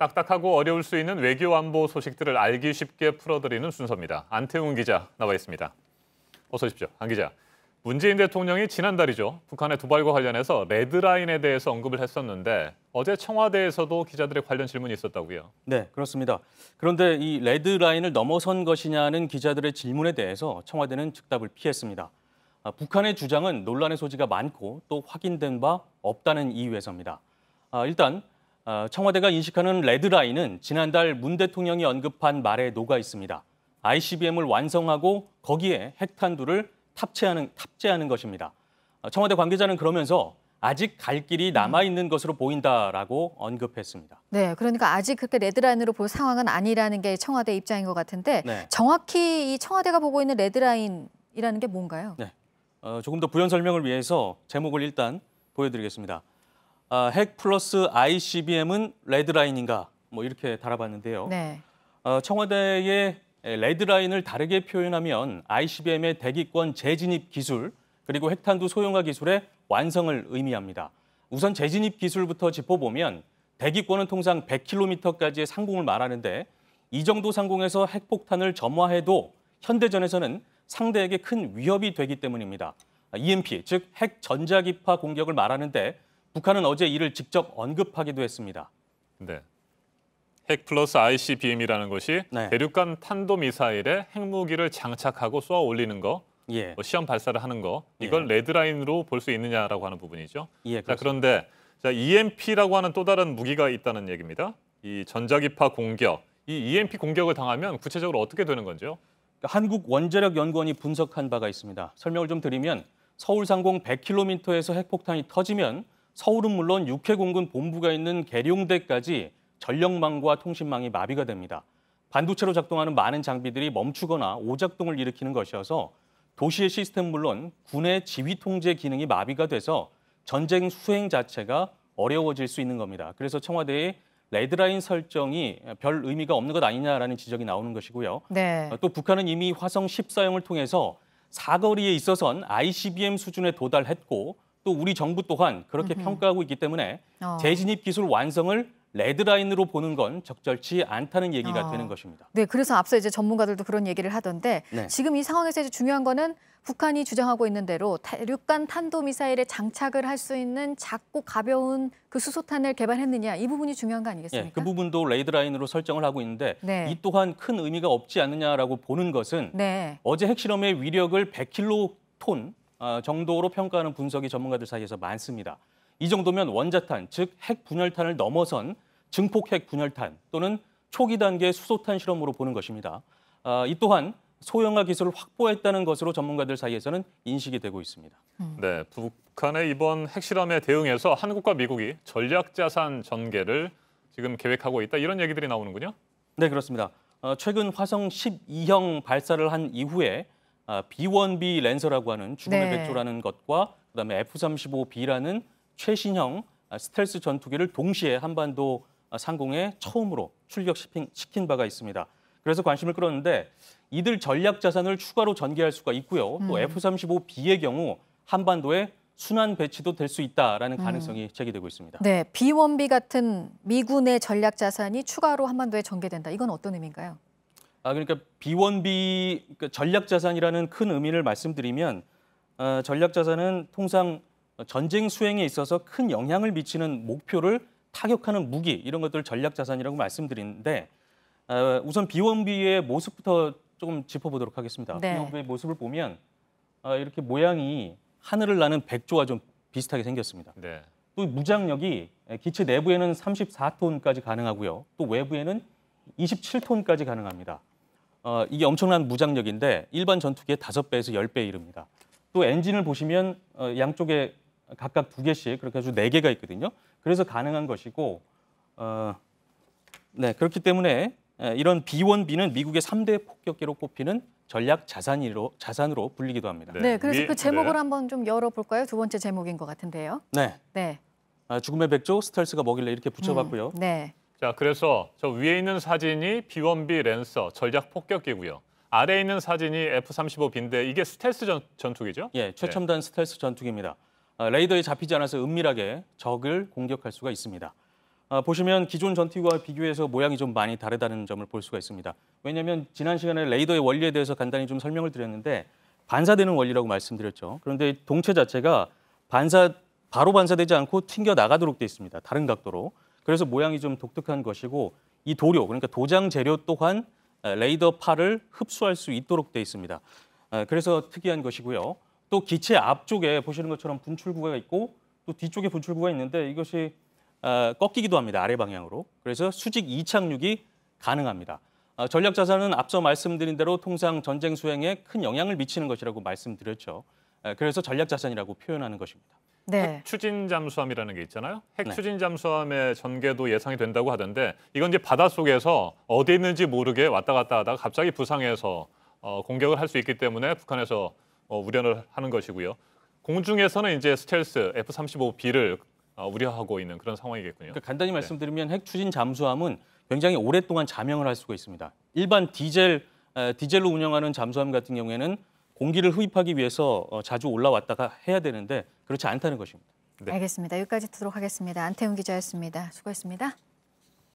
딱딱하고 어려울 수 있는 외교 안보 소식들을 알기 쉽게 풀어드리는 순서입니다. 안태웅 기자 나와 있습니다. 어서 오십시오. 안 기자. 문재인 대통령이 지난달이죠. 북한의 도발과 관련해서 레드라인에 대해서 언급을 했었는데 어제 청와대에서도 기자들의 관련 질문이 있었다고요. 네, 그렇습니다. 그런데 이 레드라인을 넘어선 것이냐는 기자들의 질문에 대해서 청와대는 즉답을 피했습니다. 북한의 주장은 논란의 소지가 많고 또 확인된 바 없다는 이유에서입니다. 일단 청와대가 인식하는 레드라인은 지난달 문 대통령이 언급한 말에 녹아 있습니다. ICBM을 완성하고 거기에 핵탄두를 탑재하는 것입니다. 청와대 관계자는 그러면서 아직 갈 길이 남아있는 것으로 보인다라고 언급했습니다. 네, 그러니까 아직 그렇게 레드라인으로 볼 상황은 아니라는 게 청와대 입장인 것 같은데 네. 정확히 이 청와대가 보고 있는 레드라인이라는 게 뭔가요? 네, 조금 더 부연 설명을 위해서 제목을 일단 보여드리겠습니다. 핵 플러스 ICBM은 레드라인인가? 뭐 이렇게 달아봤는데요. 네. 청와대의 레드라인을 다르게 표현하면 ICBM의 대기권 재진입 기술 그리고 핵탄두 소형화 기술의 완성을 의미합니다. 우선 재진입 기술부터 짚어보면 대기권은 통상 100km까지의 상공을 말하는데 이 정도 상공에서 핵폭탄을 점화해도 현대전에서는 상대에게 큰 위협이 되기 때문입니다. EMP, 즉 핵 전자기파 공격을 말하는데 북한은 어제 이를 직접 언급하기도 했습니다. 네. 핵 플러스 ICBM이라는 것이 네. 대륙간 탄도미사일에 핵무기를 장착하고 쏘아 올리는 거, 예. 시험 발사를 하는 거, 이걸 예. 레드라인으로 볼 수 있느냐라고 하는 부분이죠. 예, 자, 그런데 EMP라고 하는 또 다른 무기가 있다는 얘기입니다. 이 전자기파 공격, 이 EMP 공격을 당하면 구체적으로 어떻게 되는 건지요? 한국원자력연구원이 분석한 바가 있습니다. 설명을 좀 드리면 서울 상공 100km에서 핵폭탄이 터지면 서울은 물론 육해공군 본부가 있는 계룡대까지 전력망과 통신망이 마비가 됩니다. 반도체로 작동하는 많은 장비들이 멈추거나 오작동을 일으키는 것이어서 도시의 시스템 물론 군의 지휘 통제 기능이 마비가 돼서 전쟁 수행 자체가 어려워질 수 있는 겁니다. 그래서 청와대의 레드라인 설정이 별 의미가 없는 것 아니냐라는 지적이 나오는 것이고요. 네. 또 북한은 이미 화성 14형을 통해서 사거리에 있어서는 ICBM 수준에 도달했고 또 우리 정부 또한 그렇게 평가하고 있기 때문에 재진입 기술 완성을 레드라인으로 보는 건 적절치 않다는 얘기가 되는 것입니다. 네, 그래서 앞서 이제 전문가들도 그런 얘기를 하던데 네. 지금 이 상황에서 이제 중요한 거는 북한이 주장하고 있는 대로 대륙간 탄도미사일에 장착을 할 수 있는 작고 가벼운 그 수소탄을 개발했느냐 이 부분이 중요한 거 아니겠습니까? 그 부분도 레드라인으로 설정을 하고 있는데 네. 이 또한 큰 의미가 없지 않느냐라고 보는 것은 네. 어제 핵실험의 위력을 100킬로톤 정도로 평가하는 분석이 전문가들 사이에서 많습니다. 이 정도면 원자탄, 즉 핵 분열탄을 넘어선 증폭 핵 분열탄 또는 초기 단계 수소탄 실험으로 보는 것입니다. 이 또한 소형화 기술을 확보했다는 것으로 전문가들 사이에서는 인식이 되고 있습니다. 네, 북한의 이번 핵실험에 대응해서 한국과 미국이 전략자산 전개를 지금 계획하고 있다 이런 얘기들이 나오는군요. 네, 그렇습니다. 최근 화성 12형 발사를 한 이후에 B-1B 랜서라고 하는 죽음의 네. 백조라는 것과 그다음에 F-35B라는 최신형 스텔스 전투기를 동시에 한반도 상공에 처음으로 출격시킨 바가 있습니다. 그래서 관심을 끌었는데 이들 전략 자산을 추가로 전개할 수가 있고요. 또 F-35B의 경우 한반도에 순환 배치도 될 수 있다라는 가능성이 제기되고 있습니다. 네, B-1B 같은 미군의 전략 자산이 추가로 한반도에 전개된다. 이건 어떤 의미인가요? 그러니까 B-1B 그러니까 전략 자산이라는 큰 의미를 말씀드리면 전략 자산은 통상 전쟁 수행에 있어서 큰 영향을 미치는 목표를 타격하는 무기 이런 것들을 전략 자산이라고 말씀드리는데 우선 B-1B의 모습부터 조금 짚어보도록 하겠습니다. 네. B-1B의 모습을 보면 이렇게 모양이 하늘을 나는 백조와 좀 비슷하게 생겼습니다. 네. 또 무장력이 기체 내부에는 34톤까지 가능하고요. 또 외부에는 27톤까지 가능합니다. 이게 엄청난 무장력인데 일반 전투기의 5배에서 10배에 이릅니다. 또 엔진을 보시면 양쪽에 각각 2개씩 그렇게 해서 4개가 있거든요. 그래서 가능한 것이고 그렇기 때문에 이런 B-1B는 미국의 3대 폭격기로 꼽히는 전략 자산으로 불리기도 합니다. 네, 그래서 그 제목을 네. 한번 좀 열어볼까요? 두 번째 제목인 것 같은데요. 네. 네. 죽음의 백조 스텔스가 뭐길래 이렇게 붙여봤고요. 네. 자, 그래서 저 위에 있는 사진이 B-1B 랜서 전략 폭격기고요. 아래에 있는 사진이 F-35B인데 이게 스텔스 전투기죠? 예, 최첨단 스텔스 전투기입니다. 레이더에 잡히지 않아서 은밀하게 적을 공격할 수가 있습니다. 보시면 기존 전투기와 비교해서 모양이 좀 많이 다르다는 점을 볼 수가 있습니다. 왜냐하면 지난 시간에 레이더의 원리에 대해서 간단히 좀 설명을 드렸는데 반사되는 원리라고 말씀드렸죠. 그런데 동체 자체가 바로 반사되지 않고 튕겨 나가도록 돼 있습니다. 다른 각도로. 그래서 모양이 좀 독특한 것이고 이 도료, 그러니까 도장 재료 또한 레이더 팔을 흡수할 수 있도록 돼 있습니다. 그래서 특이한 것이고요. 또 기체 앞쪽에 보시는 것처럼 분출구가 있고 또 뒤쪽에 분출구가 있는데 이것이 꺾이기도 합니다. 아래 방향으로. 그래서 수직 이착륙이 가능합니다. 전략 자산은 앞서 말씀드린 대로 통상 전쟁 수행에 큰 영향을 미치는 것이라고 말씀드렸죠. 그래서 전략 자산이라고 표현하는 것입니다. 네. 핵 추진 잠수함이라는 게 있잖아요. 핵 네. 추진 잠수함의 전개도 예상이 된다고 하던데 이건 이제 바닷속에서 어디 있는지 모르게 왔다 갔다 하다가 갑자기 부상해서 공격을 할 수 있기 때문에 북한에서 우려를 하는 것이고요. 공중에서는 이제 스텔스 F-35B를 우려하고 있는 그런 상황이겠군요. 그러니까 간단히 말씀드리면 핵 추진 잠수함은 굉장히 오랫동안 잠영을 할 수가 있습니다. 일반 디젤로 운영하는 잠수함 같은 경우에는 공기를 흡입하기 위해서 자주 올라왔다가 해야 되는데 그렇지 않다는 것입니다. 네. 알겠습니다. 여기까지 듣도록 하겠습니다. 안태훈 기자였습니다. 수고했습니다.